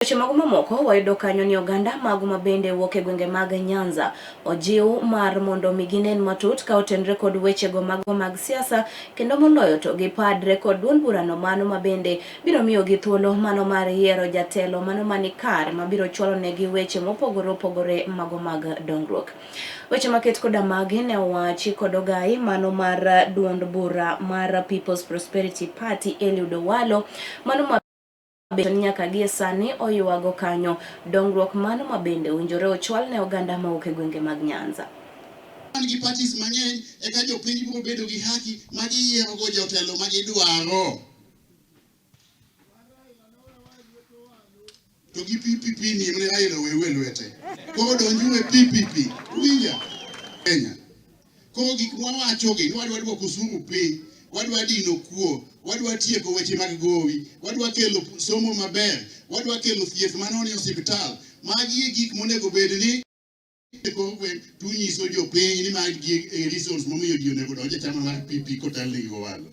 Weche mago mamoko wayudo kanyo ni oganda mago mabende wuok e gwenge mag Nyanza ojiw mar mondo mi ginen matut ka otenre kod wechego mago mag siasa kendo moloyo to gipadre kod duond burano mano mabende biro miyo gi thuolo mano mar yiero jatelo mano mani kar mabiro chwalo negi weche mopogore opogore mago mag dongruok. Weche maket koda magi ne owachi kod ogai mano mar duond bura mar People's Prosperity Party Eliud Owalo mano nyaka gie sani oyuago kanyo dongruok mano mabende winjore ochwal ne oganda mawuok e gwenge mag Nyanza. Gi parties mang'eny eka jopiny biro bedo gi haki ma giyiero go jotelo ma gidwaro. To gi PPP ni mne Raila wewe lwete. Koro donjure PPP. Winja. Kenya. Koro gik mwawacho gi wadwa duoko osuru piny, wadwa dino kuo, wadwa tieko weche mag gowi, wadwa kelo somo maber, wadwa kelo thieth manoni osiptal. Magi gik monego bed ni tunyiso jopiny ni magi reasons momiyo ji onego donje chama mar PP kotal ni Owalo.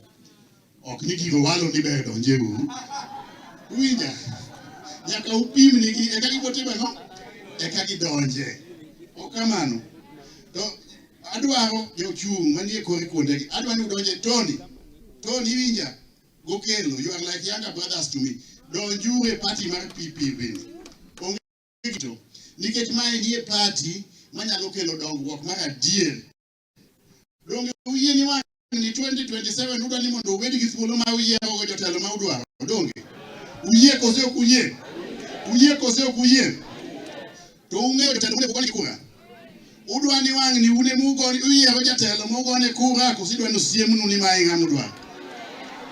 Ok ni gi Owalo ni ber donje uru. Winja. Nyaka upim ni gi eka gibotimo no eka gidonje. Okamano. To adwaro jochung' manie kori kuonde gi. Adwaro ni donje Tony winja. Gokelo, you are like younger brothers to me. Donjure party mar PP. Onge nikech mae nie party manyalo kelo dongruok mar adier. Donge uyie ni wang' ni 2027 udwa ni mondo ubed gi thuolo ma uyiero go jotelo ma udwaro. Donge uyie kose ok uyie? Uyie kose ok uyie? To ung'eyo jotelo mane gone kura. Udwa ni wang' ni une mugoni uyiero jatelo mogone kura kosidwa no siemnu ni mae ng'ama udwaro.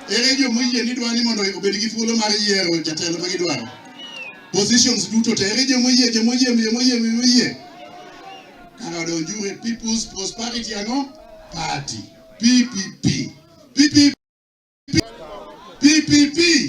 Ere jo moyie ni dwa ni mondo obed gi thuolo mar yiero jatelo ma gidwaro. Positions duto te ere jo moyie. Kara donjure People's Prosperity Party. PPP.